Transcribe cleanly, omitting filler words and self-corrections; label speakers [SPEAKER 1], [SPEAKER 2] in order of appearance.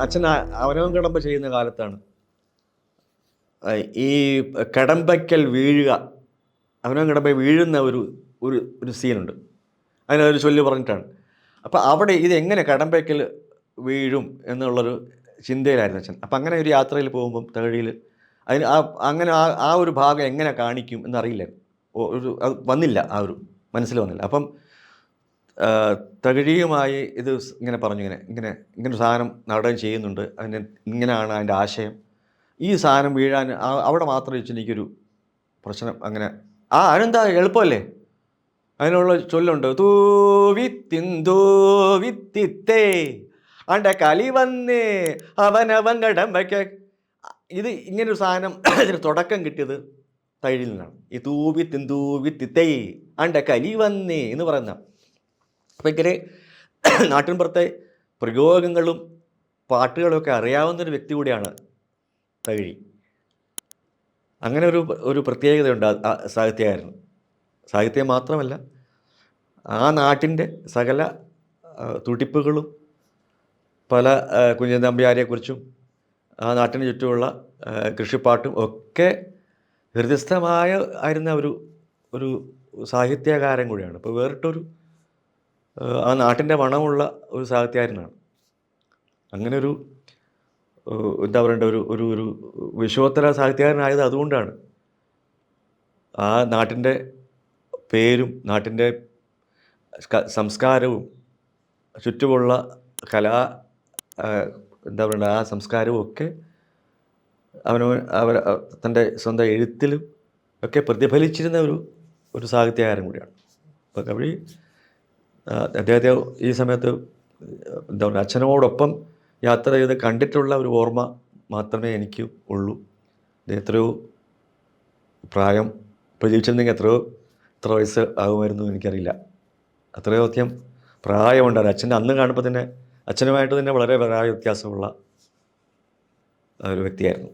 [SPEAKER 1] അച്ഛൻ അവനവൻ കടമ്പ ചെയ്യുന്ന കാലത്താണ് ഈ കടമ്പയ്ക്കൽ വീഴുക, അവനവൻ കടമ്പ വീഴുന്ന ഒരു ഒരു ഒരു സീനുണ്ട്. അതിനൊരു ചൊല്ല് പറഞ്ഞിട്ടാണ്. അപ്പോൾ അവിടെ ഇതെങ്ങനെ കടമ്പയ്ക്കൽ വീഴും എന്നുള്ളൊരു ചിന്തയിലായിരുന്നു അച്ഛൻ. അപ്പം അങ്ങനെ ഒരു യാത്രയിൽ പോകുമ്പം തകഴിയിൽ അതിന് അങ്ങനെ ആ ഒരു ഭാഗം എങ്ങനെ കാണിക്കും എന്നറിയില്ല. അത് വന്നില്ല, ആ ഒരു മനസ്സിൽ വന്നില്ല. അപ്പം തകഴിയുമായി ഇത് ഇങ്ങനെ പറഞ്ഞു, ഇങ്ങനെ സാധനം നടൻ ചെയ്യുന്നുണ്ട്, അതിന് ഇങ്ങനെയാണ് അതിൻ്റെ ആശയം, ഈ സാധനം വീഴാൻ അവിടെ മാത്രം വെച്ച് എനിക്കൊരു പ്രശ്നം. അങ്ങനെ അതിനെന്താ എളുപ്പമല്ലേ, അതിനുള്ള ചൊല്ലുണ്ട്, തൂവിത്തിന്തൂവിത്തിത്തേ ആണ്ട കളി വന്നേ അവനവൻ കടമ്പയ്ക്ക്. ഇത് ഇങ്ങനൊരു സാധനം ഇതിന് തുടക്കം കിട്ടിയത് തകഴിയിൽ നിന്നാണ്. ഈ തൂവിത്തിന്തൂവിത്തിത്തേ ആണ്ട കലി വന്നേ എന്ന് പറയുന്ന. അപ്പം ഇങ്ങനെ നാട്ടിൻപുറത്തെ പ്രയോഗങ്ങളും പാട്ടുകളൊക്കെ അറിയാവുന്നൊരു വ്യക്തി കൂടിയാണ് തകഴി. അങ്ങനെ ഒരു പ്രത്യേകതയുണ്ട് സാഹിത്യകാരന്. സാഹിത്യം മാത്രമല്ല, ആ നാട്ടിൻ്റെ സകല തുടിപ്പുകളും പല കുഞ്ഞൻ നമ്പ്യാരെക്കുറിച്ചും ആ നാട്ടിന് ചുറ്റുമുള്ള കൃഷിപ്പാട്ടും ഒക്കെ ഹൃദയസ്ഥമായ ആയിരുന്ന ഒരു സാഹിത്യകാരൻ കൂടിയാണ്. ഇപ്പോൾ വേറിട്ടൊരു ആ നാട്ടിൻ്റെ മണമുള്ള ഒരു സാഹിത്യകാരനാണ്. അങ്ങനെ എന്താ പറയേണ്ട ഒരു വിശ്വോത്തര സാഹിത്യകാരനായത് അതുകൊണ്ടാണ്. ആ നാട്ടിൻ്റെ പേരും നാട്ടിൻ്റെ സംസ്കാരവും ചുറ്റുമുള്ള എന്താ പറയണ്ട ആ സംസ്കാരവും ഒക്കെ തൻ്റെ സ്വന്തം എഴുത്തിലും ഒക്കെ പ്രതിഫലിച്ചിരുന്ന ഒരു സാഹിത്യകാരൻ കൂടിയാണ്. അപ്പോൾ കവി അദ്ദേഹത്തെ ഈ സമയത്ത് എന്താ പറയുക, അച്ഛനോടൊപ്പം യാത്ര ചെയ്ത് കണ്ടിട്ടുള്ള ഒരു ഓർമ്മ മാത്രമേ എനിക്ക് ഉള്ളൂ. എത്രയോ പ്രായം ഇപ്പോൾ ജീവിച്ചിരുന്നെങ്കിൽ എത്ര വയസ്സ് ആകുമായിരുന്നു എനിക്കറിയില്ല. അത്രയോ അധികം പ്രായമുണ്ടായിരുന്നു. അച്ഛൻ്റെ അന്ന് കാണുമ്പോൾ തന്നെ അച്ഛനുമായിട്ട് തന്നെ വളരെ പ്രായ വ്യത്യാസമുള്ള ഒരു വ്യക്തിയായിരുന്നു.